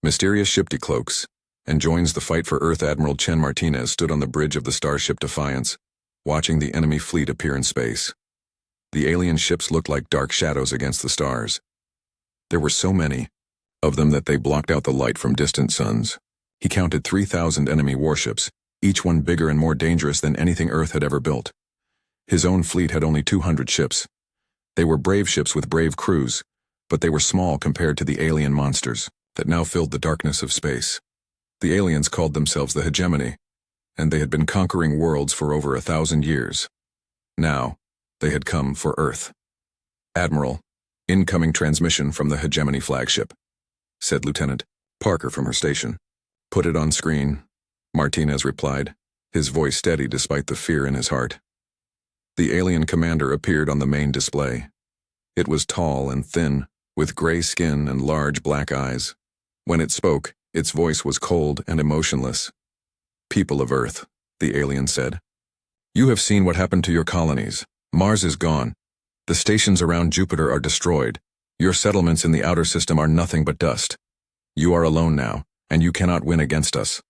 Mysterious ship Decloaks and joins the fight for Earth. Admiral Chen Martinez stood on the bridge of the starship Defiance, watching the enemy fleet appear in space. The alien ships looked like dark shadows against the stars. There were so many of them that they blocked out the light from distant suns. He counted 3,000 enemy warships, each one bigger and more dangerous than anything Earth had ever built. His own fleet had only 200 ships. They were brave ships with brave crews, but they were small compared to the alien monsters that now filled the darkness of space. The aliens called themselves the Hegemony, and they had been conquering worlds for over 1,000 years. Now, they had come for Earth. "Admiral, incoming transmission from the Hegemony flagship," said Lieutenant Parker from her station. "Put it on screen," Martinez replied, his voice steady despite the fear in his heart. The alien commander appeared on the main display. It was tall and thin, with gray skin and large black eyes. When it spoke, its voice was cold and emotionless. "People of Earth," the alien said, "you have seen what happened to your colonies. Mars is gone. The stations around Jupiter are destroyed. Your settlements in the outer system are nothing but dust. You are alone now, and you cannot win against us.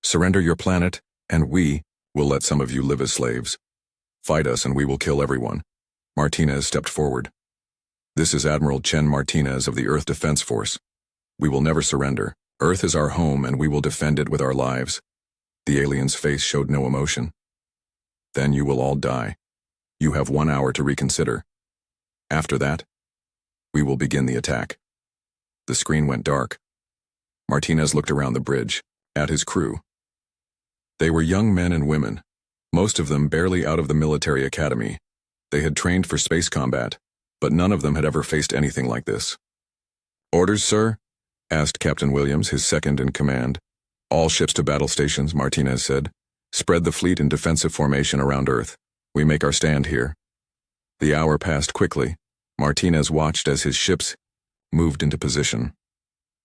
Surrender your planet, and we will let some of you live as slaves. Fight us and we will kill everyone." Martinez stepped forward. "This is Admiral Chen Martinez of the Earth Defense Force. We will never surrender. Earth is our home and we will defend it with our lives." The alien's face showed no emotion. "Then you will all die. You have 1 hour to reconsider. After that, we will begin the attack." The screen went dark. Martinez looked around the bridge, at his crew. They were young men and women, most of them barely out of the military academy. They had trained for space combat, but none of them had ever faced anything like this. "Orders, sir?" asked Captain Williams, his second in command. "All ships to battle stations," Martinez said. "Spread the fleet in defensive formation around Earth. We make our stand here." The hour passed quickly. Martinez watched as his ships moved into position.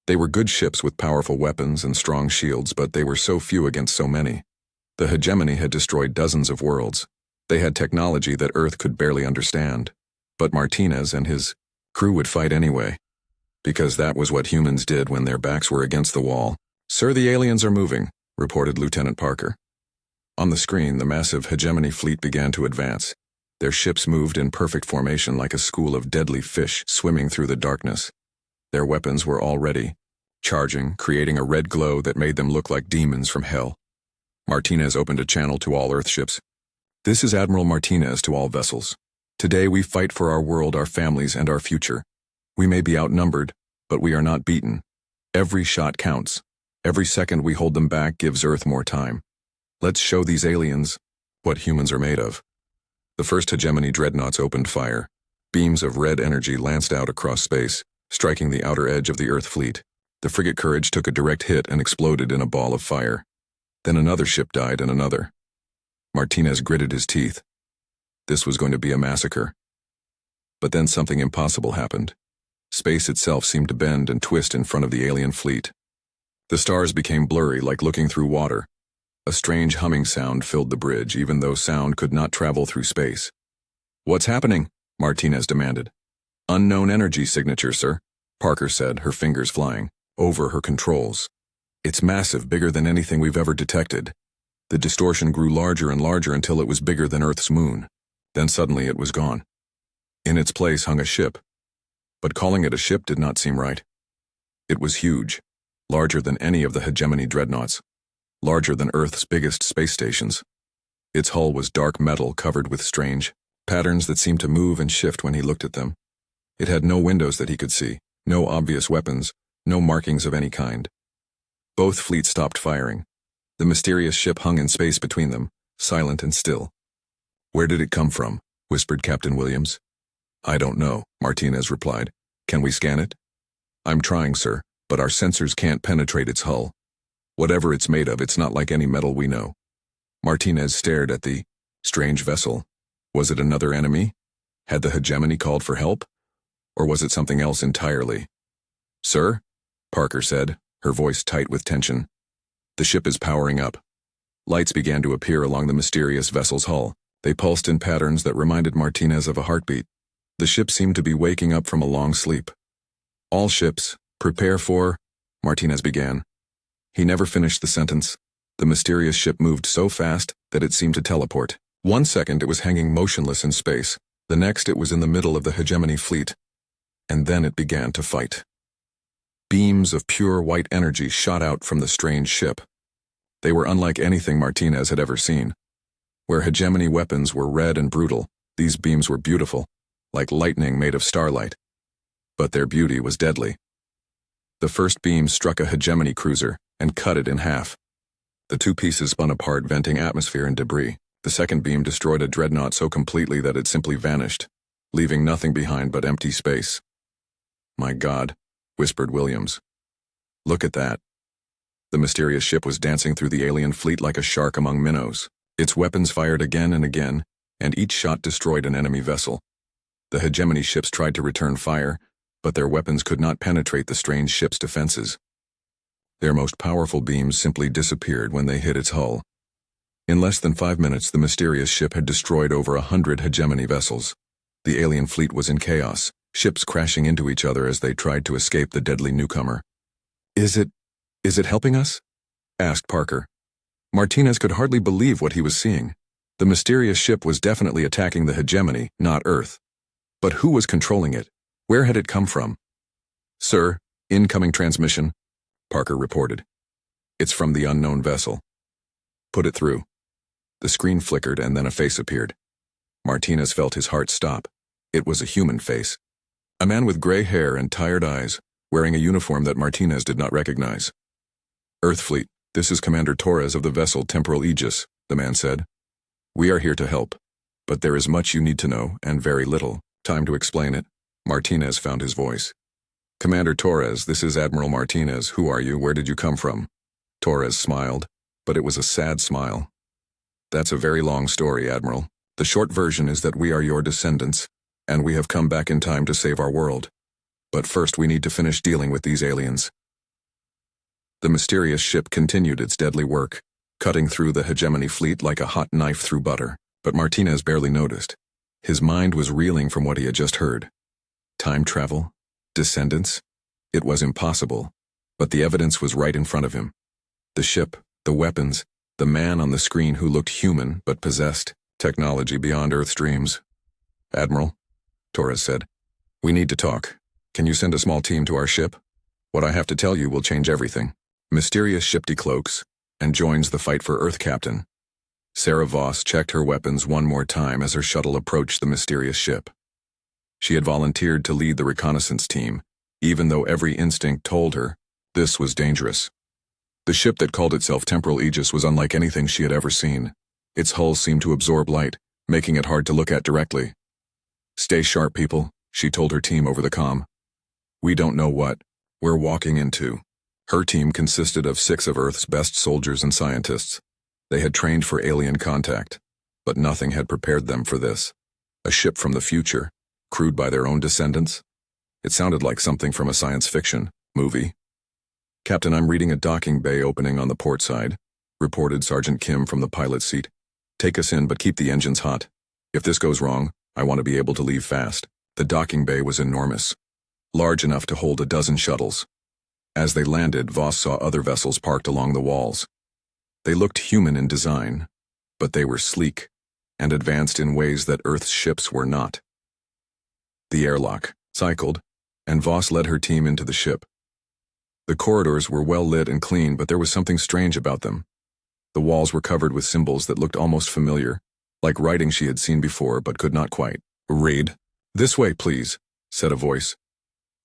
They were good ships with powerful weapons and strong shields, but they were so few against so many. The Hegemony had destroyed dozens of worlds. They had technology that Earth could barely understand. But Martinez and his crew would fight anyway, because that was what humans did when their backs were against the wall. "Sir, the aliens are moving," reported Lieutenant Parker. On the screen, the massive Hegemony fleet began to advance. Their ships moved in perfect formation like a school of deadly fish swimming through the darkness. Their weapons were all ready, charging, creating a red glow that made them look like demons from hell. Martinez opened a channel to all Earth ships. "This is Admiral Martinez to all vessels. Today we fight for our world, our families, and our future. We may be outnumbered, but we are not beaten. Every shot counts. Every second we hold them back gives Earth more time. Let's show these aliens what humans are made of." The first Hegemony dreadnoughts opened fire. Beams of red energy lanced out across space, striking the outer edge of the Earth fleet. The frigate Courage took a direct hit and exploded in a ball of fire. Then another ship died and another. Martinez gritted his teeth. This was going to be a massacre. But then something impossible happened. Space itself seemed to bend and twist in front of the alien fleet. The stars became blurry, like looking through water. A strange humming sound filled the bridge, even though sound could not travel through space. "What's happening?" Martinez demanded. "Unknown energy signature, sir," Parker said, her fingers flying over her controls. "It's massive, bigger than anything we've ever detected." The distortion grew larger and larger until it was bigger than Earth's moon. Then suddenly it was gone. In its place hung a ship. But calling it a ship did not seem right. It was huge, larger than any of the Hegemony dreadnoughts, larger than Earth's biggest space stations. Its hull was dark metal covered with strange patterns that seemed to move and shift when he looked at them. It had no windows that he could see, no obvious weapons, no markings of any kind. Both fleets stopped firing. The mysterious ship hung in space between them, silent and still. "Where did it come from?" whispered Captain Williams. "I don't know," Martinez replied. "Can we scan it?" "I'm trying, sir, but our sensors can't penetrate its hull. Whatever it's made of, it's not like any metal we know." Martinez stared at the strange vessel. Was it another enemy? Had the Hegemony called for help? Or was it something else entirely? "Sir?" Parker said, her voice tight with tension. "The ship is powering up." Lights began to appear along the mysterious vessel's hull. They pulsed in patterns that reminded Martinez of a heartbeat. The ship seemed to be waking up from a long sleep. "All ships, prepare for..." Martinez began. He never finished the sentence. The mysterious ship moved so fast that it seemed to teleport. 1 second it was hanging motionless in space. The next it was in the middle of the hegemony fleet. And then it began to fight. Beams of pure white energy shot out from the strange ship. They were unlike anything Martinez had ever seen. Where hegemony weapons were red and brutal, these beams were beautiful, like lightning made of starlight. But their beauty was deadly. The first beam struck a hegemony cruiser and cut it in half. The two pieces spun apart, venting atmosphere and debris. The second beam destroyed a dreadnought so completely that it simply vanished, leaving nothing behind but empty space. "My God," whispered Williams. "Look at that." The mysterious ship was dancing through the alien fleet like a shark among minnows. Its weapons fired again and again, and each shot destroyed an enemy vessel. The hegemony ships tried to return fire, but their weapons could not penetrate the strange ship's defenses. Their most powerful beams simply disappeared when they hit its hull. In less than 5 minutes, the mysterious ship had destroyed over 100 hegemony vessels. The alien fleet was in chaos, ships crashing into each other as they tried to escape the deadly newcomer. Is it helping us?" asked Parker. Martinez could hardly believe what he was seeing. The mysterious ship was definitely attacking the hegemony, not Earth. But who was controlling it? Where had it come from? "Sir, incoming transmission," Parker reported. "It's from the unknown vessel." "Put it through." The screen flickered and then a face appeared. Martinez felt his heart stop. It was a human face. A man with gray hair and tired eyes, wearing a uniform that Martinez did not recognize. "Earth Fleet, this is Commander Torres of the vessel Temporal Aegis," the man said. "We are here to help, but there is much you need to know and very little time to explain it." Martinez found his voice. "Commander Torres, this is Admiral Martinez. Who are you? Where did you come from?" Torres smiled, but it was a sad smile. "That's a very long story, Admiral. The short version is that we are your descendants, and we have come back in time to save our world. But first we need to finish dealing with these aliens." The mysterious ship continued its deadly work, cutting through the hegemony fleet like a hot knife through butter, but Martinez barely noticed. His mind was reeling from what he had just heard. Time travel? Descendants? It was impossible, but the evidence was right in front of him. The ship, the weapons, the man on the screen who looked human but possessed technology beyond Earth's dreams. "Admiral," Torres said, "we need to talk. Can you send a small team to our ship? What I have to tell you will change everything." Mysterious ship decloaks and joins the fight for Earth captain. Sarah Voss checked her weapons one more time as her shuttle approached the mysterious ship. She had volunteered to lead the reconnaissance team, even though every instinct told her this was dangerous. The ship that called itself Temporal Aegis was unlike anything she had ever seen. Its hull seemed to absorb light, making it hard to look at directly. "Stay sharp, people," she told her team over the comm. "We don't know what we're walking into." Her team consisted of 6 of Earth's best soldiers and scientists. They had trained for alien contact, but nothing had prepared them for this. A ship from the future, crewed by their own descendants? It sounded like something from a science fiction movie. "Captain, I'm reading a docking bay opening on the port side," reported Sergeant Kim from the pilot's seat. "Take us in, but keep the engines hot. If this goes wrong, I want to be able to leave fast." The docking bay was enormous, large enough to hold a dozen shuttles. As they landed, Voss saw other vessels parked along the walls. They looked human in design, but they were sleek and advanced in ways that Earth's ships were not. The airlock cycled, and Voss led her team into the ship. The corridors were well lit and clean, but there was something strange about them. The walls were covered with symbols that looked almost familiar, like writing she had seen before but could not quite read. "This way, please," said a voice.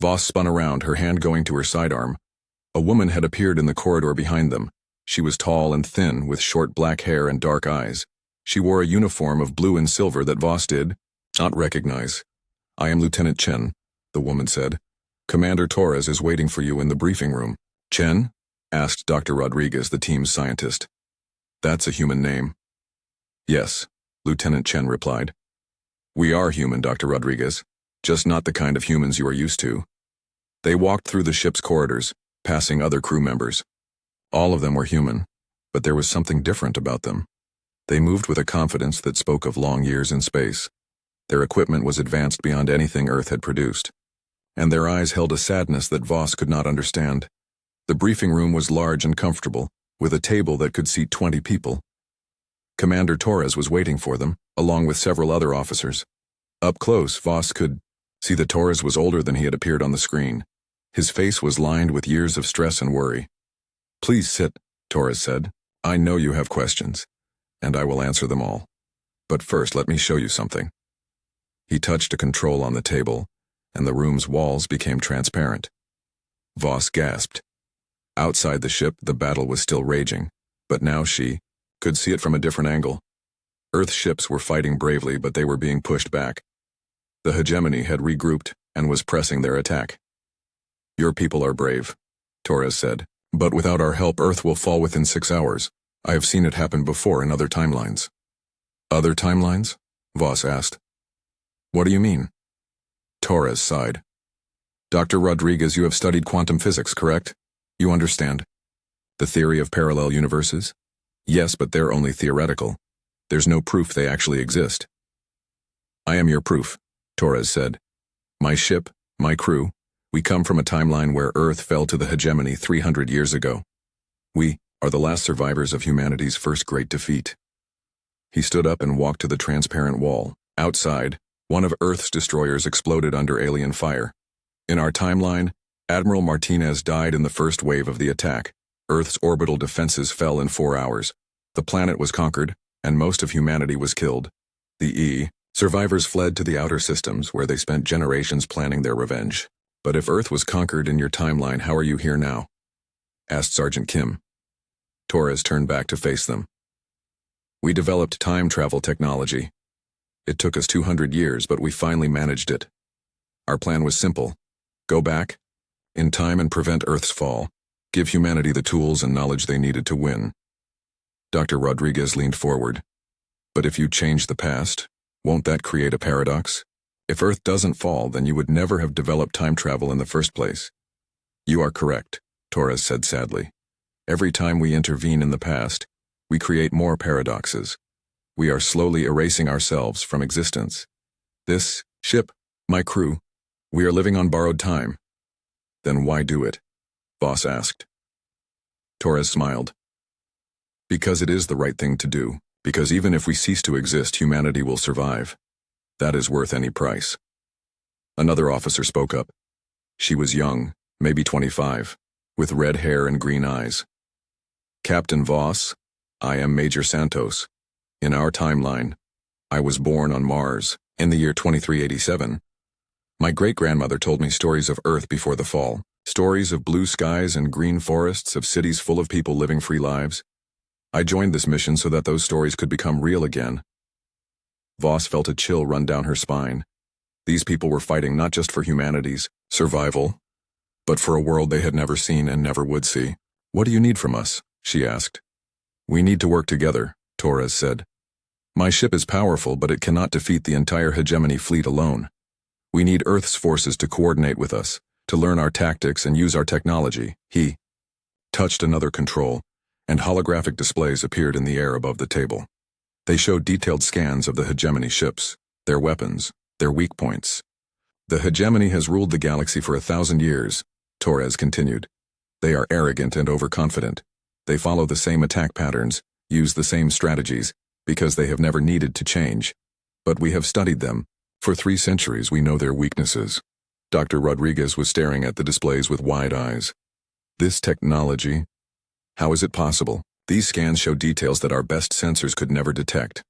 Voss spun around, her hand going to her sidearm. A woman had appeared in the corridor behind them. She was tall and thin, with short black hair and dark eyes. She wore a uniform of blue and silver that Voss did not recognize. "I am Lieutenant Chen," the woman said. "Commander Torres is waiting for you in the briefing room." "Chen?" asked Dr. Rodriguez, the team's scientist. "That's a human name." "Yes," Lieutenant Chen replied. "We are human, Dr. Rodriguez, just not the kind of humans you are used to." They walked through the ship's corridors, passing other crew members. All of them were human, but there was something different about them. They moved with a confidence that spoke of long years in space. Their equipment was advanced beyond anything Earth had produced, and their eyes held a sadness that Voss could not understand. The briefing room was large and comfortable, with a table that could seat 20 people. Commander Torres was waiting for them, along with several other officers. Up close, Voss could see that Torres was older than he had appeared on the screen. His face was lined with years of stress and worry. "Please sit," Torres said. "I know you have questions, and I will answer them all. But first, let me show you something." He touched a control on the table, and the room's walls became transparent. Voss gasped. Outside the ship, the battle was still raging, but now she could see it from a different angle. Earth ships were fighting bravely, but they were being pushed back. The hegemony had regrouped and was pressing their attack. "Your people are brave," Torres said, "but without our help, Earth will fall within 6 hours. I have seen it happen before in other timelines." "Other timelines?" Voss asked. "What do you mean?" Torres sighed. "Dr. Rodriguez, you have studied quantum physics, correct? You understand the theory of parallel universes?" "Yes, but they're only theoretical. There's no proof they actually exist." "I am your proof," Torres said. "My ship, my crew, we come from a timeline where Earth fell to the hegemony 300 years ago. We are the last survivors of humanity's first great defeat." He stood up and walked to the transparent wall. Outside, one of Earth's destroyers exploded under alien fire. "In our timeline, Admiral Martinez died in the first wave of the attack. Earth's orbital defenses fell in 4 hours. The planet was conquered, and most of humanity was killed. The survivors fled to the outer systems, where they spent generations planning their revenge. But if Earth was conquered in your timeline, how are you here now?" asked Sergeant Kim. Torres turned back to face them. "We developed time travel technology. It took us 200 years, but we finally managed it. Our plan was simple. Go back in time and prevent Earth's fall. Give humanity the tools and knowledge they needed to win." Dr. Rodriguez leaned forward. "But if you change the past, won't that create a paradox? If Earth doesn't fall, then you would never have developed time travel in the first place." "You are correct," Torres said sadly. "Every time we intervene in the past, we create more paradoxes. We are slowly erasing ourselves from existence. This ship, my crew, we are living on borrowed time." "Then why do it?" Voss asked. Torres smiled. "Because it is the right thing to do. Because even if we cease to exist, humanity will survive. That is worth any price." Another officer spoke up. She was young, maybe 25, with red hair and green eyes. "Captain Voss, I am Major Santos. In our timeline, I was born on Mars in the year 2387. My great-grandmother told me stories of Earth before the fall, stories of blue skies and green forests, of cities full of people living free lives. I joined this mission so that those stories could become real again." Voss felt a chill run down her spine. These people were fighting not just for humanity's survival, but for a world they had never seen and never would see. "What do you need from us?" she asked. "We need to work together," Torres said. "My ship is powerful, but it cannot defeat the entire hegemony fleet alone. We need Earth's forces to coordinate with us, to learn our tactics and use our technology." He touched another control, and holographic displays appeared in the air above the table. They showed detailed scans of the hegemony ships, their weapons, their weak points. "The hegemony has ruled the galaxy for 1,000 years, Torres continued. "They are arrogant and overconfident. They follow the same attack patterns, use the same strategies, because they have never needed to change. But we have studied them. For 3 centuries we know their weaknesses." Dr. Rodriguez was staring at the displays with wide eyes. "This technology, how is it possible? These scans show details that our best sensors could never detect.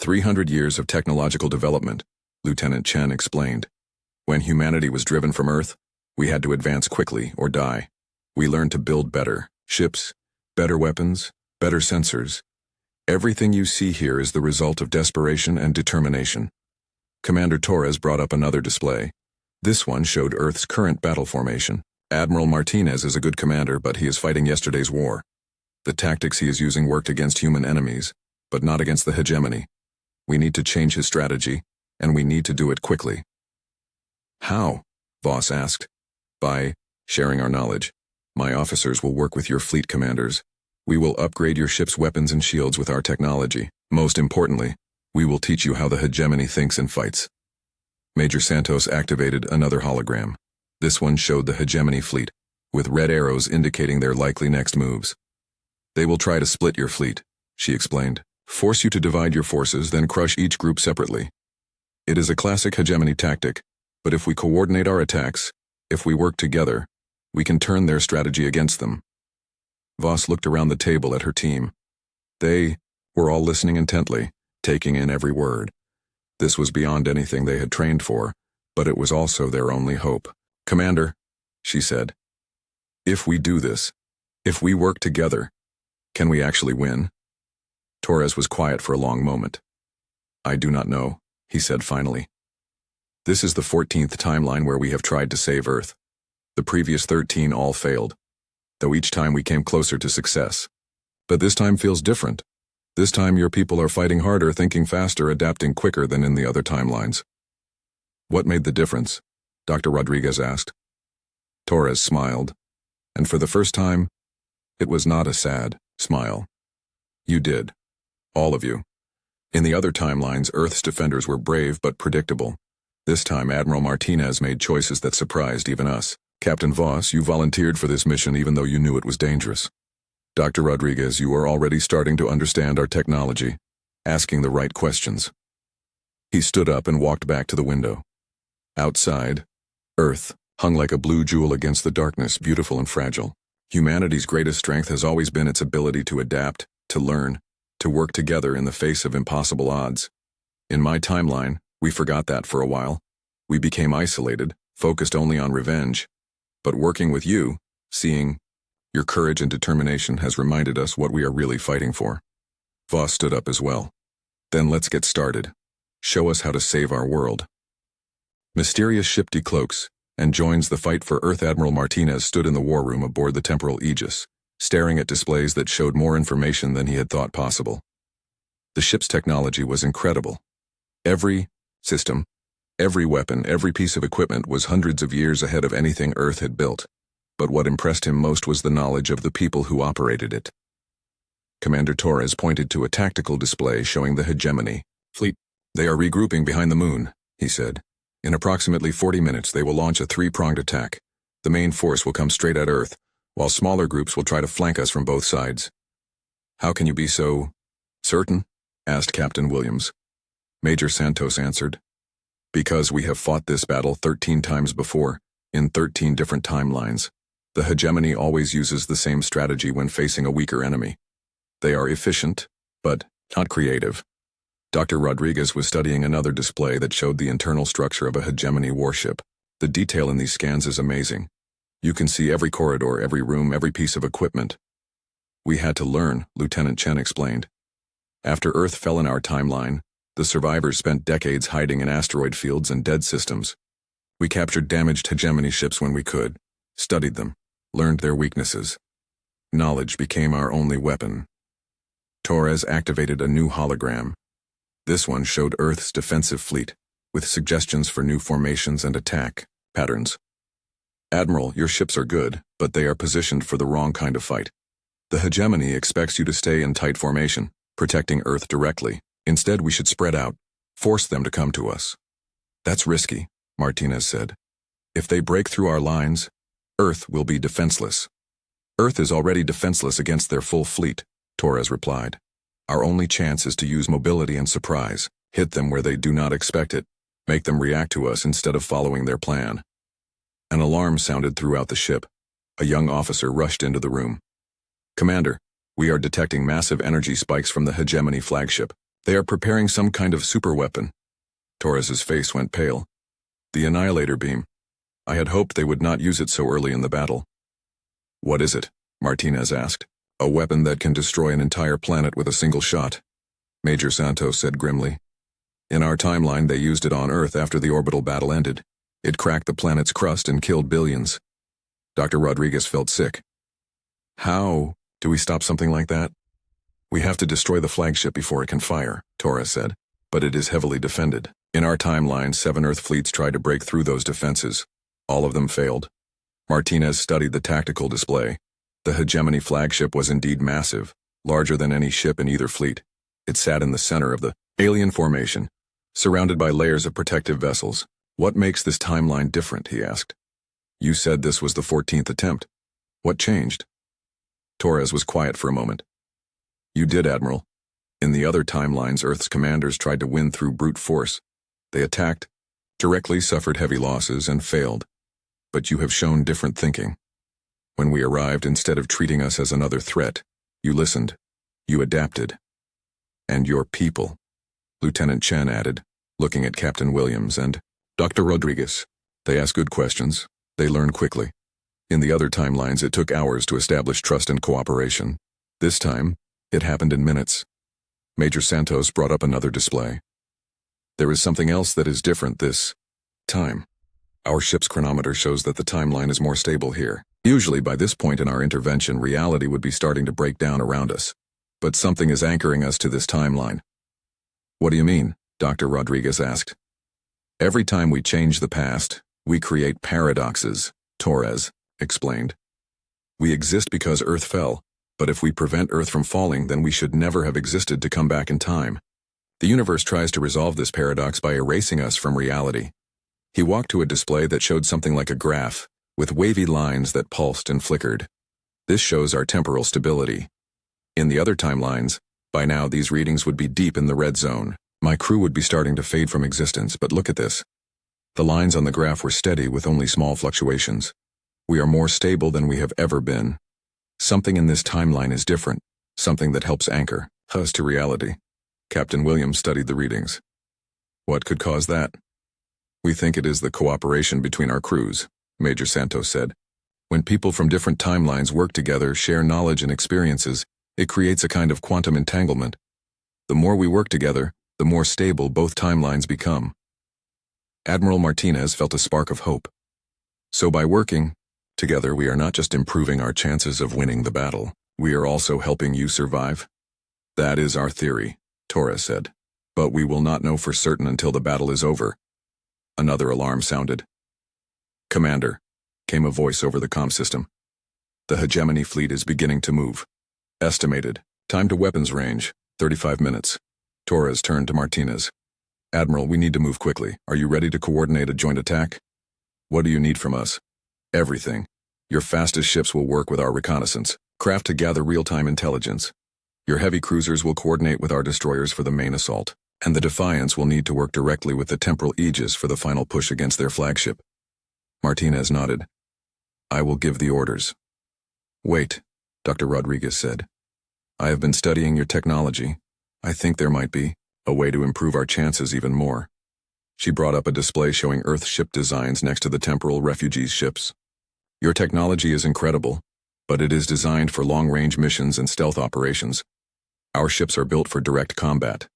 300 years of technological development," Lieutenant Chen explained. "When humanity was driven from Earth, we had to advance quickly or die. We learned to build better ships, better weapons, better sensors. Everything you see here is the result of desperation and determination." Commander Torres brought up another display. This one showed Earth's current battle formation. "Admiral Martinez is a good commander, but he is fighting yesterday's war. The tactics he is using worked against human enemies, but not against the hegemony. We need to change his strategy, and we need to do it quickly." "How?" Voss asked. "By sharing our knowledge. My officers will work with your fleet commanders. We will upgrade your ship's weapons and shields with our technology. Most importantly, we will teach you how the hegemony thinks and fights." Major Santos activated another hologram. This one showed the hegemony fleet, with red arrows indicating their likely next moves. They will try to split your fleet, she explained. Force you to divide your forces, then crush each group separately. It is a classic hegemony tactic, but if we coordinate our attacks, if we work together, we can turn their strategy against them. Voss looked around the table at her team. They were all listening intently, taking in every word. This was beyond anything they had trained for, but it was also their only hope. Commander, she said, if we do this, if we work together, can we actually win? Torres was quiet for a long moment. I do not know, he said finally. This is the 14th timeline where we have tried to save Earth. The previous 13 all failed, though each time we came closer to success. But this time feels different. This time your people are fighting harder, thinking faster, adapting quicker than in the other timelines. What made the difference? Dr. Rodriguez asked. Torres smiled, and for the first time, it was not a sad smile. You did. All of you. In the other timelines, Earth's defenders were brave but predictable. This time, Admiral Martinez made choices that surprised even us. Captain Voss, you volunteered for this mission even though you knew it was dangerous. Dr. Rodriguez, you are already starting to understand our technology, asking the right questions. He stood up and walked back to the window. Outside, Earth hung like a blue jewel against the darkness, beautiful and fragile. Humanity's greatest strength has always been its ability to adapt, to learn, to work together in the face of impossible odds. In my timeline, we forgot that for a while. We became isolated, focused only on revenge. But working with you, seeing your courage and determination has reminded us what we are really fighting for. Voss stood up as well. Then let's get started. Show us how to save our world. Mysterious ship Decloaks and joins the fight for Earth. Admiral Martinez stood in the war room aboard the temporal Aegis, staring at displays that showed more information than he had thought possible. The ship's technology was incredible. Every system, every weapon, every piece of equipment was hundreds of years ahead of anything Earth had built. But what impressed him most was the knowledge of the people who operated it. Commander Torres pointed to a tactical display showing the hegemony fleet. They are regrouping behind the moon, he said. In approximately 40 minutes, they will launch a three-pronged attack. The main force will come straight at Earth, while smaller groups will try to flank us from both sides. How can you be so certain? Asked Captain Williams. Major Santos answered. Because we have fought this battle 13 times before, in 13 different timelines. The hegemony always uses the same strategy when facing a weaker enemy. They are efficient, but not creative. Dr. Rodriguez was studying another display that showed the internal structure of a hegemony warship. The detail in these scans is amazing. You can see every corridor, every room, every piece of equipment. We had to learn, Lieutenant Chen explained. After Earth fell in our timeline, the survivors spent decades hiding in asteroid fields and dead systems. We captured damaged hegemony ships when we could, studied them, learned their weaknesses. Knowledge became our only weapon. Torres activated a new hologram. This one showed Earth's defensive fleet, with suggestions for new formations and attack patterns. Admiral, your ships are good, but they are positioned for the wrong kind of fight. The hegemony expects you to stay in tight formation, protecting Earth directly. Instead, we should spread out, force them to come to us. That's risky, Martinez said. If they break through our lines, Earth will be defenseless. Earth is already defenseless against their full fleet, Torres replied. Our only chance is to use mobility and surprise, hit them where they do not expect it, make them react to us instead of following their plan. An alarm sounded throughout the ship. A young officer rushed into the room. Commander, we are detecting massive energy spikes from the hegemony flagship. They are preparing some kind of superweapon. Torres's face went pale. The Annihilator beam. I had hoped they would not use it so early in the battle. What is it? Martinez asked. A weapon that can destroy an entire planet with a single shot, Major Santos said grimly. In our timeline, they used it on Earth after the orbital battle ended. It cracked the planet's crust and killed billions. Dr. Rodriguez felt sick. How do we stop something like that? We have to destroy the flagship before it can fire, Torres said, but it is heavily defended. In our timeline, 7 Earth fleets tried to break through those defenses. All of them failed. Martinez studied the tactical display. The hegemony flagship was indeed massive, larger than any ship in either fleet. It sat in the center of the alien formation, surrounded by layers of protective vessels. What makes this timeline different, he asked. You said this was the 14th attempt, What changed? Torres was quiet for a moment. You did, Admiral. In the other timelines, Earth's commanders tried to win through brute force. They attacked, directly suffered heavy losses, and failed. But you have shown different thinking. When we arrived, instead of treating us as another threat, you listened. You adapted. And your people, Lieutenant Chen added, looking at Captain Williams and Dr. Rodriguez. They ask good questions. They learn quickly. In the other timelines, it took hours to establish trust and cooperation. This time, it happened in minutes. Major Santos brought up another display. There is something else that is different this time. Our ship's chronometer shows that the timeline is more stable here. Usually by this point in our intervention, reality would be starting to break down around us. But something is anchoring us to this timeline. What do you mean? Dr. Rodriguez asked. Every time we change the past, we create paradoxes, Torres explained. We exist because Earth fell, but if we prevent Earth from falling, then we should never have existed to come back in time. The universe tries to resolve this paradox by erasing us from reality. He walked to a display that showed something like a graph, with wavy lines that pulsed and flickered. This shows our temporal stability. In the other timelines, by now these readings would be deep in the red zone. My crew would be starting to fade from existence, but look at this. The lines on the graph were steady with only small fluctuations. We are more stable than we have ever been. Something in this timeline is different, something that helps anchor us to reality. Captain Williams studied the readings. What could cause that? We think it is the cooperation between our crews, Major Santos said. When people from different timelines work together, share knowledge and experiences, it creates a kind of quantum entanglement. The more we work together, the more stable both timelines become. Admiral Martinez felt a spark of hope. So by working together, we are not just improving our chances of winning the battle, we are also helping you survive. That is our theory, Torres said. But we will not know for certain until the battle is over. Another alarm sounded. Commander, came a voice over the comm system. The hegemony fleet is beginning to move. Estimated. Time to weapons range, 35 minutes. Torres turned to Martinez. Admiral, we need to move quickly. Are you ready to coordinate a joint attack? What do you need from us? Everything. Your fastest ships will work with our reconnaissance craft to gather real-time intelligence. Your heavy cruisers will coordinate with our destroyers for the main assault, and the Defiance will need to work directly with the Temporal Aegis for the final push against their flagship. Martinez nodded. I will give the orders. Wait, Dr. Rodriguez said. I have been studying your technology. I think there might be a way to improve our chances even more. She brought up a display showing Earth ship designs next to the temporal refugees' ships. Your technology is incredible, but it is designed for long-range missions and stealth operations. Our ships are built for direct combat.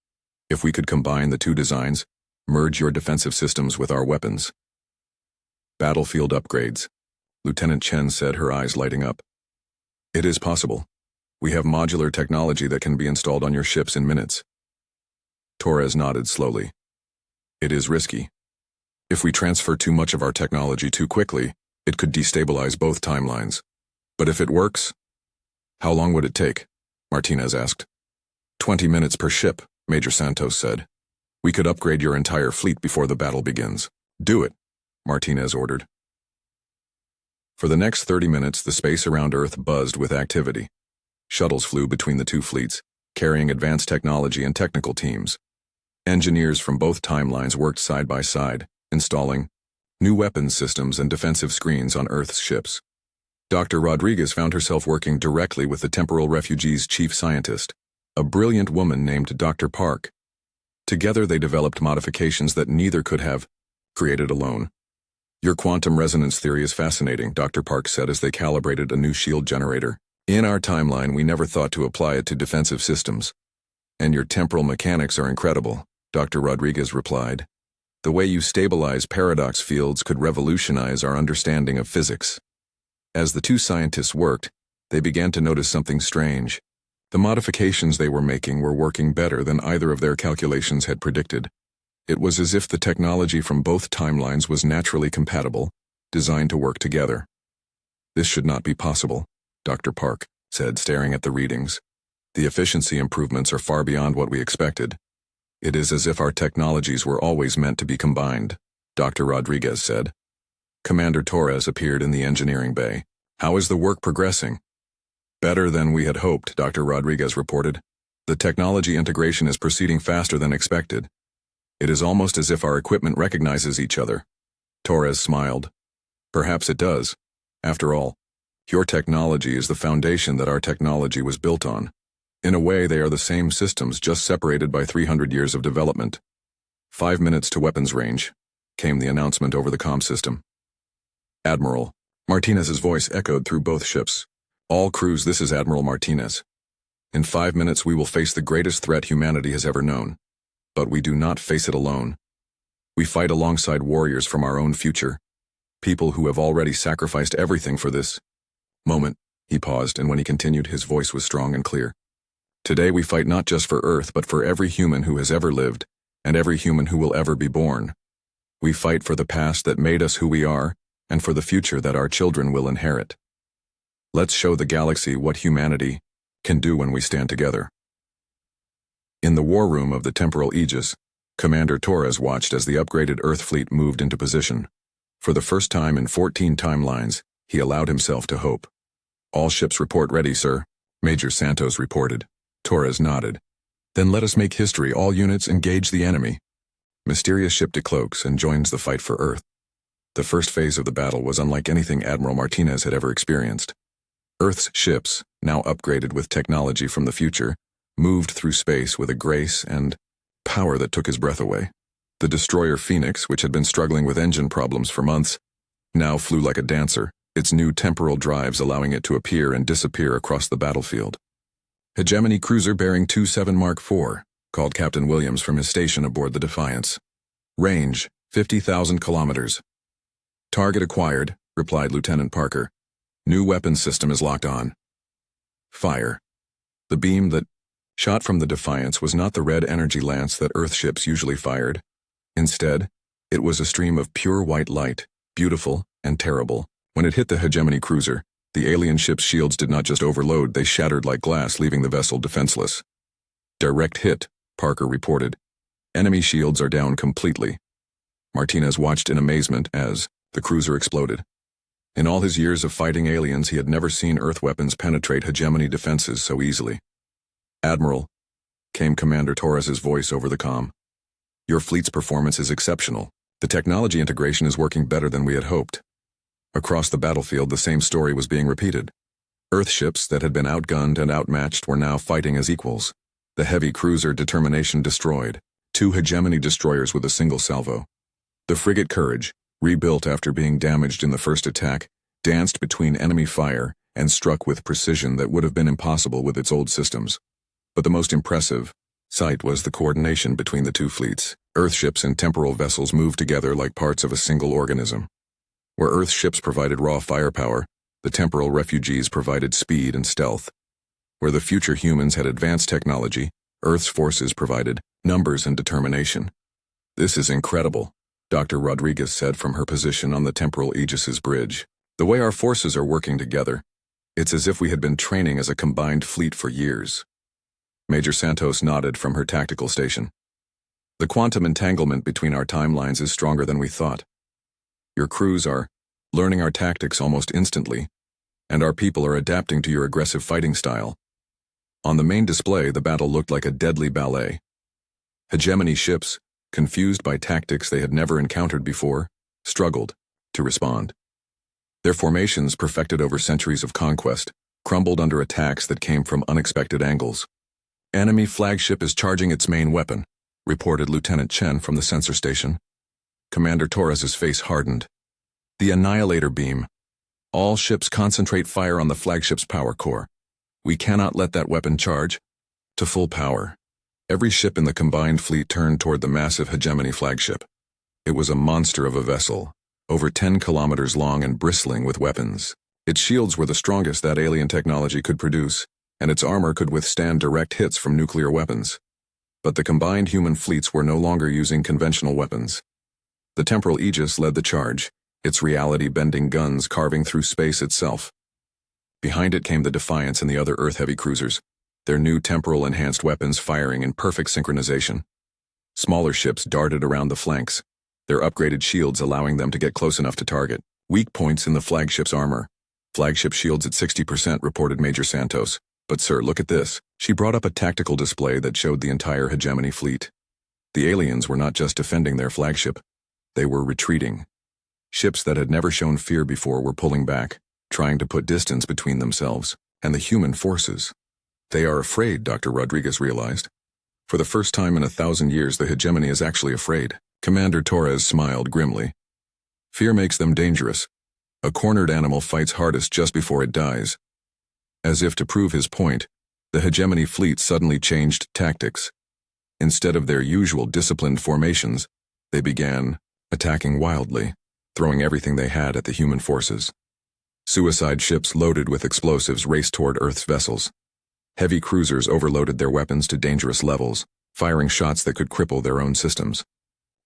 If we could combine the two designs, merge your defensive systems with our weapons. Battlefield upgrades, Lieutenant Chen said, her eyes lighting up. It is possible. We have modular technology that can be installed on your ships in minutes. Torres nodded slowly. It is risky. If we transfer too much of our technology too quickly, it could destabilize both timelines. But if it works, how long would it take? Martinez asked. 20 minutes per ship, Major Santos said. We could upgrade your entire fleet before the battle begins. Do it, Martinez ordered. For the next 30 minutes, the space around Earth buzzed with activity. Shuttles flew between the two fleets, carrying advanced technology and technical teams. Engineers from both timelines worked side by side, installing new weapons systems and defensive screens on Earth's ships. Dr. Rodriguez found herself working directly with the temporal refugees' chief scientist, a brilliant woman named Dr. Park. Together they developed modifications that neither could have created alone. Your quantum resonance theory is fascinating, Dr. Park said as they calibrated a new shield generator. In our timeline, we never thought to apply it to defensive systems. And your temporal mechanics are incredible, Dr. Rodriguez replied. The way you stabilize paradox fields could revolutionize our understanding of physics. As the two scientists worked, they began to notice something strange. The modifications they were making were working better than either of their calculations had predicted. It was as if the technology from both timelines was naturally compatible, designed to work together. This should not be possible, Dr. Park said, staring at the readings. The efficiency improvements are far beyond what we expected. It is as if our technologies were always meant to be combined, Dr. Rodriguez said. Commander Torres appeared in the engineering bay. How is the work progressing? Better than we had hoped, Dr. Rodriguez reported. The technology integration is proceeding faster than expected. It is almost as if our equipment recognizes each other. Torres smiled. Perhaps it does. After all, your technology is the foundation that our technology was built on. In a way, they are the same systems, just separated by 300 years of development. 5 minutes to weapons range, came the announcement over the comm system. Admiral. Martinez's voice echoed through both ships. All crews, this is Admiral Martinez. In 5 minutes we will face the greatest threat humanity has ever known. But we do not face it alone. We fight alongside warriors from our own future. People who have already sacrificed everything for this moment. He paused, and when he continued, his voice was strong and clear. Today we fight not just for Earth, but for every human who has ever lived, and every human who will ever be born. We fight for the past that made us who we are, and for the future that our children will inherit. Let's show the galaxy what humanity can do when we stand together. In the war room of the Temporal Aegis, Commander Torres watched as the upgraded Earth fleet moved into position. For the first time in 14 timelines, he allowed himself to hope. All ships report ready, sir, Major Santos reported. Torres nodded. Then let us make history. All units engage the enemy. Mysterious ship Decloaks and joins the fight for Earth. The first phase of the battle was unlike anything Admiral Martinez had ever experienced. Earth's ships, now upgraded with technology from the future, moved through space with a grace and power that took his breath away. The destroyer Phoenix, which had been struggling with engine problems for months, now flew like a dancer, its new temporal drives allowing it to appear and disappear across the battlefield. Hegemony cruiser bearing 27 Mark IV, called Captain Williams from his station aboard the Defiance. Range, 50,000 kilometers. Target acquired, replied Lieutenant Parker. New weapons system is locked on. Fire. The beam that shot from the Defiance was not the red energy lance that Earth ships usually fired. Instead, it was a stream of pure white light, beautiful and terrible. When it hit the Hegemony cruiser, the alien ship's shields did not just overload, they shattered like glass, leaving the vessel defenseless. Direct hit, Parker reported. Enemy shields are down completely. Martinez watched in amazement as the cruiser exploded. In all his years of fighting aliens, he had never seen Earth weapons penetrate Hegemony defenses so easily. Admiral, came Commander Torres's voice over the comm. Your fleet's performance is exceptional. The technology integration is working better than we had hoped. Across the battlefield, the same story was being repeated. Earth ships that had been outgunned and outmatched were now fighting as equals. The heavy cruiser Determination destroyed 2 Hegemony destroyers with a single salvo. The frigate Courage, rebuilt after being damaged in the first attack, danced between enemy fire and struck with precision that would have been impossible with its old systems. But the most impressive sight was the coordination between the two fleets. Earth ships and temporal vessels moved together like parts of a single organism. Where Earth ships provided raw firepower, the temporal refugees provided speed and stealth. Where the future humans had advanced technology, Earth's forces provided numbers and determination. This is incredible, Dr. Rodriguez said from her position on the Temporal Aegis's bridge. The way our forces are working together, it's as if we had been training as a combined fleet for years. Major Santos nodded from her tactical station. The quantum entanglement between our timelines is stronger than we thought. Your crews are learning our tactics almost instantly, and our people are adapting to your aggressive fighting style. On the main display, the battle looked like a deadly ballet. Hegemony ships, confused by tactics they had never encountered before, struggled to respond. Their formations, perfected over centuries of conquest, crumbled under attacks that came from unexpected angles. Enemy flagship is charging its main weapon, reported Lieutenant Chen from the sensor station. Commander Torres's face hardened. The Annihilator beam. All ships concentrate fire on the flagship's power core. We cannot let that weapon charge to full power. Every ship in the combined fleet turned toward the massive Hegemony flagship. It was a monster of a vessel, over 10 kilometers long and bristling with weapons. Its shields were the strongest that alien technology could produce, and its armor could withstand direct hits from nuclear weapons. But the combined human fleets were no longer using conventional weapons. The Temporal Aegis led the charge, its reality-bending guns carving through space itself. Behind it came the Defiance and the other Earth-heavy cruisers, their new temporal-enhanced weapons firing in perfect synchronization. Smaller ships darted around the flanks, their upgraded shields allowing them to get close enough to target weak points in the flagship's armor. Flagship shields at 60%, reported Major Santos. But sir, look at this. She brought up a tactical display that showed the entire hegemony fleet. The aliens were not just defending their flagship. They were retreating. Ships that had never shown fear before were pulling back, trying to put distance between themselves and the human forces. They are afraid, Dr. Rodriguez realized. For the first time in 1,000 years, the hegemony is actually afraid. Commander Torres smiled grimly. Fear makes them dangerous. A cornered animal fights hardest just before it dies. As if to prove his point, the hegemony fleet suddenly changed tactics. Instead of their usual disciplined formations, they began attacking wildly, throwing everything they had at the human forces. Suicide ships loaded with explosives raced toward Earth's vessels. Heavy cruisers overloaded their weapons to dangerous levels, firing shots that could cripple their own systems.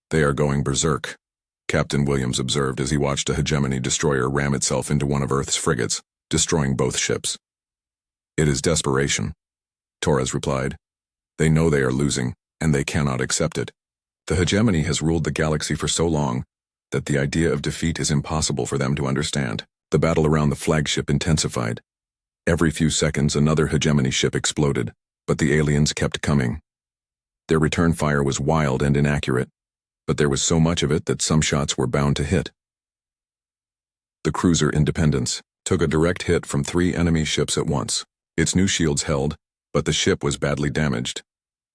They are going berserk, Captain Williams observed as he watched a hegemony destroyer ram itself into one of Earth's frigates, destroying both ships. It is desperation, Torres replied. They know they are losing, and they cannot accept it. The hegemony has ruled the galaxy for so long that the idea of defeat is impossible for them to understand. The battle around the flagship intensified. Every few seconds, another hegemony ship exploded, but the aliens kept coming. Their return fire was wild and inaccurate, but there was so much of it that some shots were bound to hit. The cruiser Independence took a direct hit from 3 enemy ships at once. Its new shields held, but the ship was badly damaged.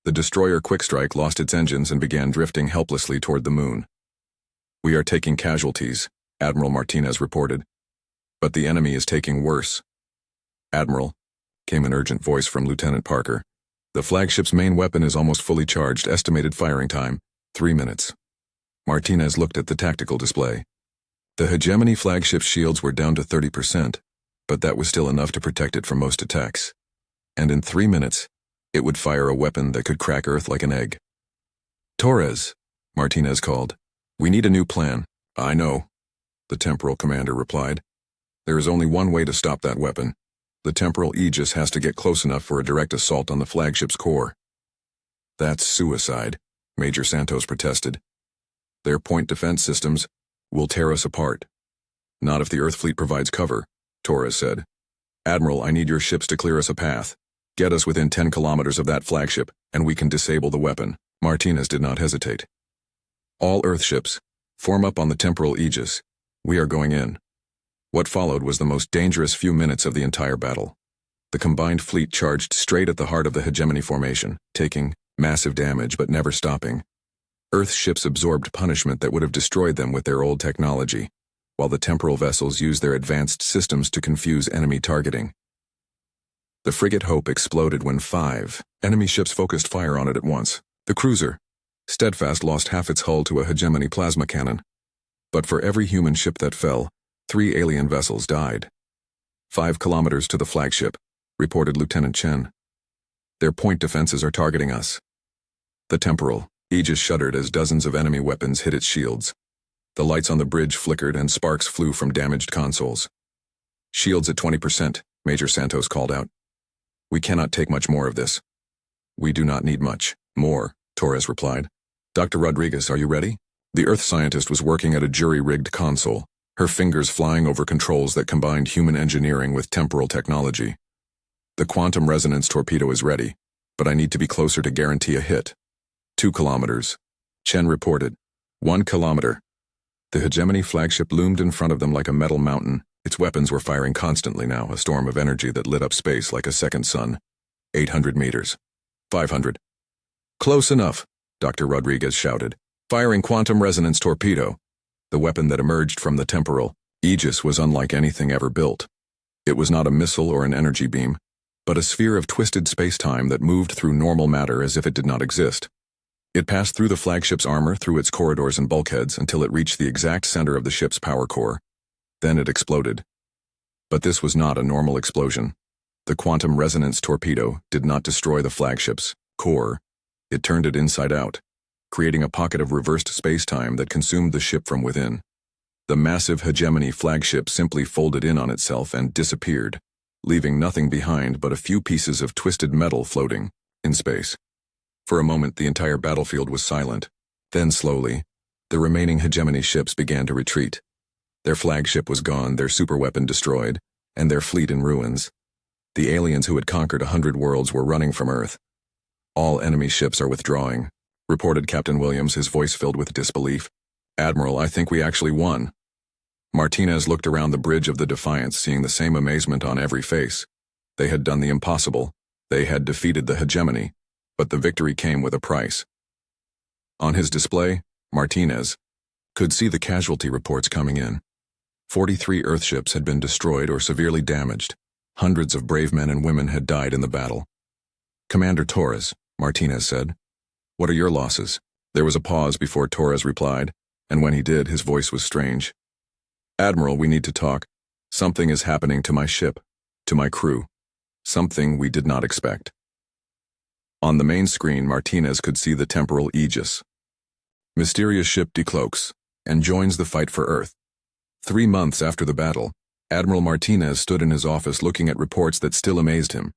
The destroyer Quickstrike lost its engines and began drifting helplessly toward the moon. We are taking casualties, Admiral Martinez reported. But the enemy is taking worse. Admiral, came an urgent voice from Lieutenant Parker. The flagship's main weapon is almost fully charged. Estimated firing time, 3 minutes. Martinez looked at the tactical display. The hegemony flagship shields were down to 30%, but that was still enough to protect it from most attacks. And in 3 minutes, it would fire a weapon that could crack Earth like an egg. Torres, Martinez called. We need a new plan. I know, the temporal commander replied. There is only one way to stop that weapon. The temporal Aegis has to get close enough for a direct assault on the flagship's core. That's suicide, Major Santos protested. Their point defense systems will tear us apart. Not if the Earth fleet provides cover, Torres said. Admiral, I need your ships to clear us a path. Get us within 10 kilometers of that flagship, and we can disable the weapon. Martinez did not hesitate. All Earth ships, form up on the temporal Aegis. We are going in. What followed was the most dangerous few minutes of the entire battle. The combined fleet charged straight at the heart of the hegemony formation, taking massive damage but never stopping. Earth ships absorbed punishment that would have destroyed them with their old technology, while the temporal vessels used their advanced systems to confuse enemy targeting. The frigate Hope exploded when 5 enemy ships focused fire on it at once. The cruiser, Steadfast, lost half its hull to a hegemony plasma cannon. But for every human ship that fell, 3 alien vessels died. 5 kilometers to the flagship, reported Lieutenant Chen. Their point defenses are targeting us. The temporal Aegis shuddered as dozens of enemy weapons hit its shields. The lights on the bridge flickered and sparks flew from damaged consoles. Shields at 20%, Major Santos called out. We cannot take much more of this. We do not need much more, Torres replied. Dr. Rodriguez, are you ready? The Earth scientist was working at a jury-rigged console, her fingers flying over controls that combined human engineering with temporal technology. The quantum resonance torpedo is ready, but I need to be closer to guarantee a hit. 2 kilometers. Chen reported. 1 kilometer. The hegemony flagship loomed in front of them like a metal mountain. Its weapons were firing constantly now, a storm of energy that lit up space like a second sun. 800 meters. 500. Close enough, Dr. Rodriguez shouted. Firing quantum resonance torpedo. The weapon that emerged from the temporal Aegis was unlike anything ever built. It was not a missile or an energy beam, but a sphere of twisted space-time that moved through normal matter as if it did not exist. It passed through the flagship's armor, through its corridors and bulkheads, until it reached the exact center of the ship's power core. Then it exploded. But this was not a normal explosion. The quantum resonance torpedo did not destroy the flagship's core. It turned it inside out, creating a pocket of reversed space-time that consumed the ship from within. The massive hegemony flagship simply folded in on itself and disappeared, leaving nothing behind but a few pieces of twisted metal floating in space. For a moment, the entire battlefield was silent. Then slowly, the remaining hegemony ships began to retreat. Their flagship was gone, their superweapon destroyed, and their fleet in ruins. The aliens who had conquered 100 worlds were running from Earth. All enemy ships are withdrawing, reported Captain Williams, his voice filled with disbelief. Admiral, I think we actually won. Martinez looked around the bridge of the Defiance, seeing the same amazement on every face. They had done the impossible. They had defeated the hegemony, but the victory came with a price. On his display, Martinez could see the casualty reports coming in. 43 Earthships had been destroyed or severely damaged. Hundreds of brave men and women had died in the battle. Commander Torres, Martinez said, what are your losses? There was a pause before Torres replied, and when he did, his voice was strange. Admiral, we need to talk. Something is happening to my ship, to my crew. Something we did not expect. On the main screen, Martinez could see the temporal Aegis. Mysterious ship Decloaks, and joins the fight for Earth. 3 months after the battle, Admiral Martinez stood in his office looking at reports that still amazed him.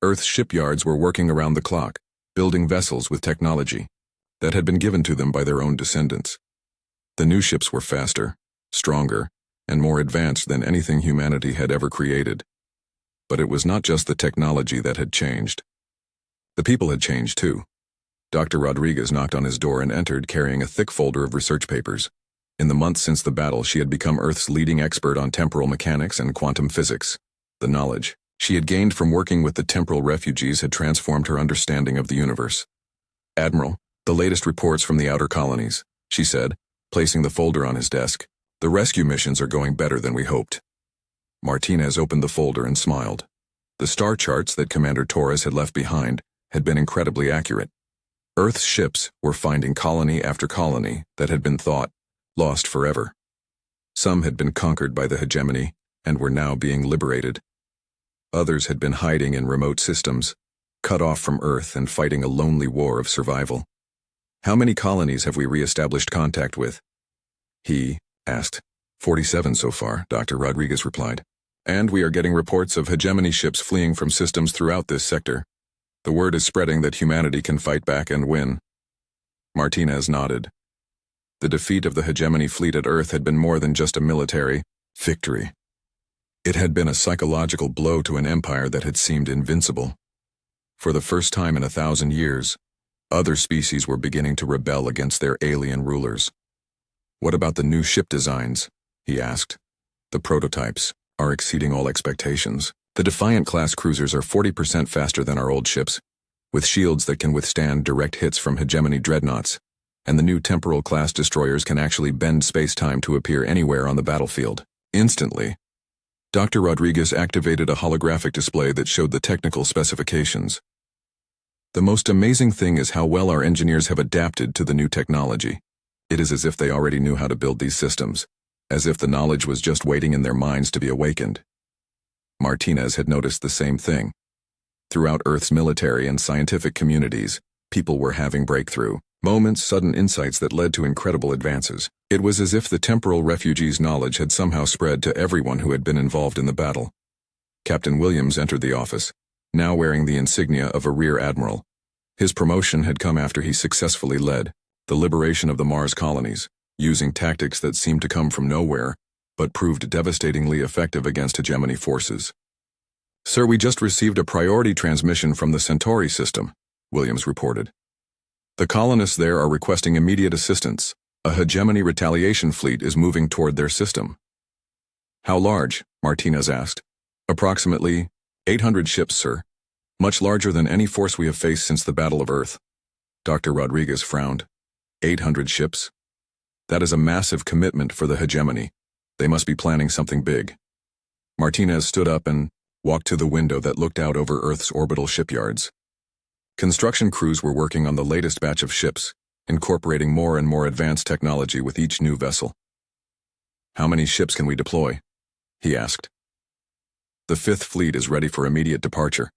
Earth's shipyards were working around the clock, building vessels with technology that had been given to them by their own descendants. The new ships were faster, stronger, and more advanced than anything humanity had ever created. But it was not just the technology that had changed. The people had changed too. Dr. Rodriguez knocked on his door and entered carrying a thick folder of research papers. In the months since the battle, she had become Earth's leading expert on temporal mechanics and quantum physics. The knowledge she had gained from working with the temporal refugees had transformed her understanding of the universe. Admiral, the latest reports from the outer colonies, she said, placing the folder on his desk. The rescue missions are going better than we hoped. Martinez opened the folder and smiled. The star charts that Commander Torres had left behind had been incredibly accurate. Earth's ships were finding colony after colony that had been thought lost forever. Some had been conquered by the hegemony and were now being liberated. Others had been hiding in remote systems, cut off from Earth and fighting a lonely war of survival. How many colonies have we re-established contact with? He asked. 47 so far, Dr. Rodriguez replied. And we are getting reports of hegemony ships fleeing from systems throughout this sector. The word is spreading that humanity can fight back and win. Martinez nodded. The defeat of the hegemony fleet at Earth had been more than just a military victory. It had been a psychological blow to an empire that had seemed invincible. For the first time in 1,000 years, other species were beginning to rebel against their alien rulers. What about the new ship designs? He asked. The prototypes are exceeding all expectations. The Defiant-class cruisers are 40% faster than our old ships, with shields that can withstand direct hits from hegemony dreadnoughts, and the new Temporal-class destroyers can actually bend space-time to appear anywhere on the battlefield, instantly. Dr. Rodriguez activated a holographic display that showed the technical specifications. The most amazing thing is how well our engineers have adapted to the new technology. It is as if they already knew how to build these systems, as if the knowledge was just waiting in their minds to be awakened. Martinez had noticed the same thing. Throughout Earth's military and scientific communities, people were having breakthrough moments, sudden insights that led to incredible advances. It was as if the temporal refugees' knowledge had somehow spread to everyone who had been involved in the battle. Captain Williams entered the office, now wearing the insignia of a rear admiral. His promotion had come after he successfully led the liberation of the Mars colonies, using tactics that seemed to come from nowhere, but proved devastatingly effective against hegemony forces. Sir, we just received a priority transmission from the Centauri system, Williams reported. The colonists there are requesting immediate assistance. A hegemony retaliation fleet is moving toward their system. How large? Martinez asked. Approximately 800 ships, sir. Much larger than any force we have faced since the Battle of Earth. Dr. Rodriguez frowned. 800 ships? That is a massive commitment for the hegemony. They must be planning something big. Martinez stood up and walked to the window that looked out over Earth's orbital shipyards. Construction crews were working on the latest batch of ships, incorporating more and more advanced technology with each new vessel. How many ships can we deploy? He asked. The Fifth Fleet is ready for immediate departure,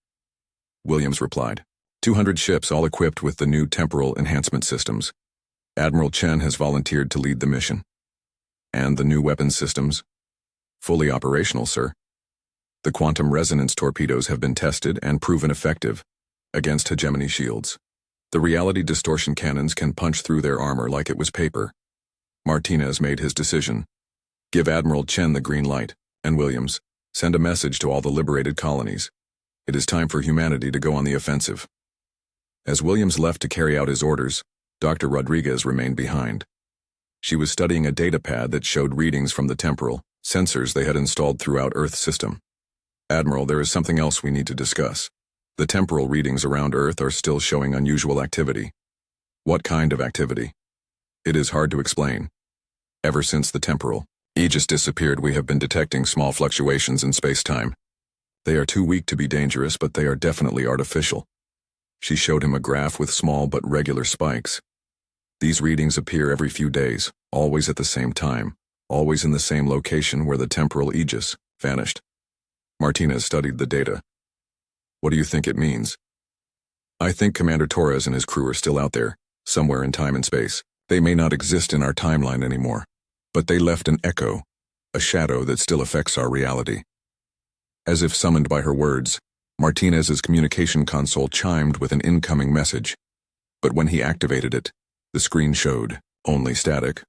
Williams replied. 200 ships all equipped with the new temporal enhancement systems. Admiral Chen has volunteered to lead the mission. And the new weapons systems? Fully operational, sir. The quantum resonance torpedoes have been tested and proven effective against hegemony shields. The reality distortion cannons can punch through their armor like it was paper. Martinez made his decision. Give Admiral Chen the green light, and Williams, Send a message to all the liberated colonies. It is time for humanity to go on the offensive. As Williams left to carry out his orders, Dr. Rodriguez remained behind. She was studying a datapad that showed readings from the temporal sensors they had installed throughout Earth's system. Admiral, there is something else we need to discuss. The temporal readings around Earth are still showing unusual activity. What kind of activity? It is hard to explain. Ever since the temporal Aegis disappeared, we have been detecting small fluctuations in space-time. They are too weak to be dangerous, but they are definitely artificial. She showed him a graph with small but regular spikes. These readings appear every few days, always at the same time, always in the same location where the temporal Aegis vanished. Martinez studied the data. What do you think it means? I think Commander Torres and his crew are still out there, somewhere in time and space. They may not exist in our timeline anymore, but they left an echo, a shadow that still affects our reality. As if summoned by her words, Martinez's communication console chimed with an incoming message. But when he activated it, the screen showed only static.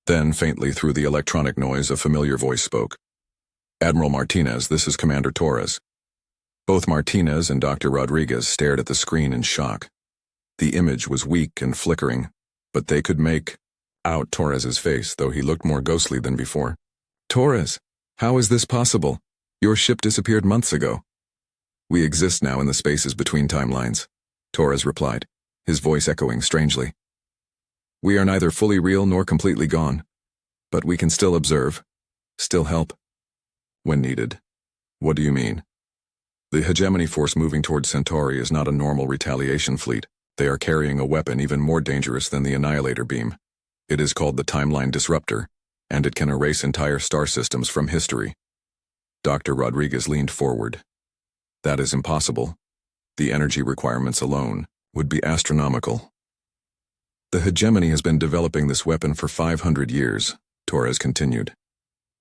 Then, faintly through the electronic noise, a familiar voice spoke. Admiral Martinez, this is Commander Torres. Both Martinez and Dr. Rodriguez stared at the screen in shock. The image was weak and flickering, but they could make out Torres's face, though he looked more ghostly than before. Torres, how is this possible? Your ship disappeared months ago. We exist now in the spaces between timelines, Torres replied, his voice echoing strangely. We are neither fully real nor completely gone, but we can still observe, still help. When needed. What do you mean? The hegemony force moving towards Centauri is not a normal retaliation fleet. They are carrying a weapon even more dangerous than the Annihilator beam. It is called the Timeline Disruptor, and it can erase entire star systems from history. Dr. Rodriguez leaned forward. That is impossible. The energy requirements alone would be astronomical. The hegemony has been developing this weapon for 500 years, Torres continued.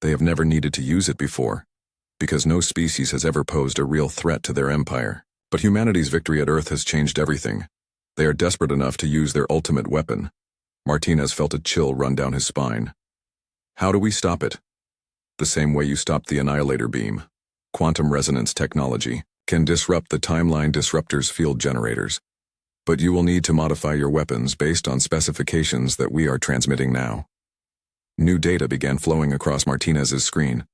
They have never needed to use it before, because no species has ever posed a real threat to their empire. But humanity's victory at Earth has changed everything. They are desperate enough to use their ultimate weapon. Martinez felt a chill run down his spine. How do we stop it? The same way you stopped the Annihilator beam. Quantum resonance technology can disrupt the Timeline Disruptor's field generators. But you will need to modify your weapons based on specifications that we are transmitting now. New data began flowing across Martinez's screen.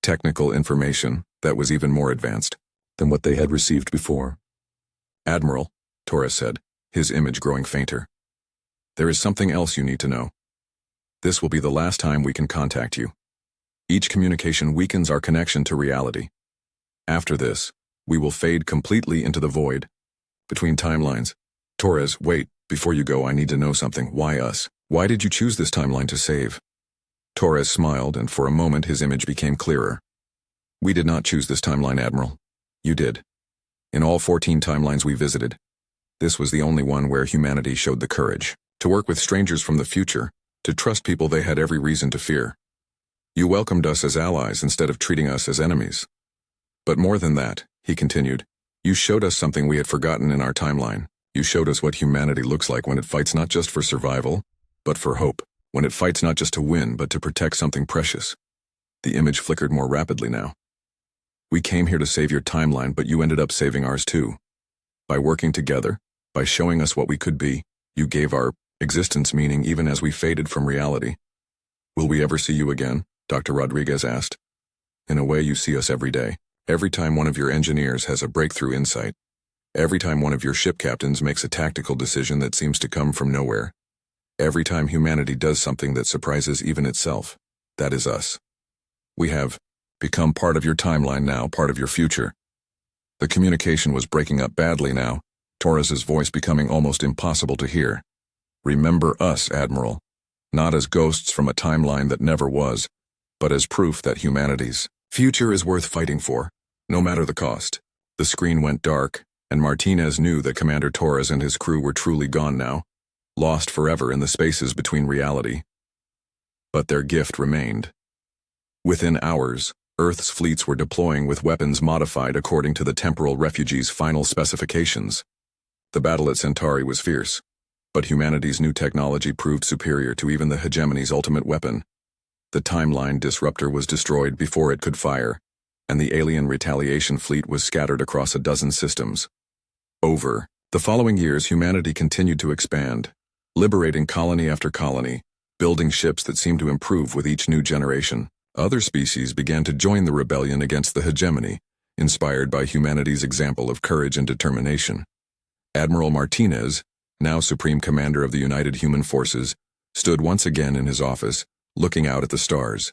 Technical information that was even more advanced than what they had received before. Admiral, Torres said, his image growing fainter. There is something else you need to know. This will be the last time we can contact you. Each communication weakens our connection to reality. After this, we will fade completely into the void. Between timelines. Torres, wait, before you go I need to know something. Why us? Why did you choose this timeline to save? Torres smiled, and for a moment his image became clearer. We did not choose this timeline, Admiral. You did. In all 14 timelines we visited, this was the only one where humanity showed the courage to work with strangers from the future, to trust people they had every reason to fear. You welcomed us as allies instead of treating us as enemies. But more than that, he continued, you showed us something we had forgotten in our timeline. You showed us what humanity looks like when it fights not just for survival, but for hope. When it fights not just to win, but to protect something precious. The image flickered more rapidly now. We came here to save your timeline, but you ended up saving ours too. By working together, by showing us what we could be, you gave our existence meaning even as we faded from reality. Will we ever see you again? Dr. Rodriguez asked. In a way, you see us every day. Every time one of your engineers has a breakthrough insight. Every time one of your ship captains makes a tactical decision that seems to come from nowhere. Every time humanity does something that surprises even itself. That is us. We have become part of your timeline now, part of your future. The communication was breaking up badly now, Torres's voice becoming almost impossible to hear. Remember us, Admiral. Not as ghosts from a timeline that never was, but as proof that humanity's future is worth fighting for, no matter the cost. The screen went dark, and Martinez knew that Commander Torres and his crew were truly gone now, lost forever in the spaces between reality. But their gift remained. Within hours, Earth's fleets were deploying with weapons modified according to the temporal refugees' final specifications. The battle at Centauri was fierce, but humanity's new technology proved superior to even the hegemony's ultimate weapon. The timeline disruptor was destroyed before it could fire, and the alien retaliation fleet was scattered across a dozen systems. Over the following years, humanity continued to expand, liberating colony after colony, building ships that seemed to improve with each new generation. Other species began to join the rebellion against the hegemony, inspired by humanity's example of courage and determination. Admiral Martinez, now Supreme Commander of the United Human Forces, stood once again in his office, looking out at the stars.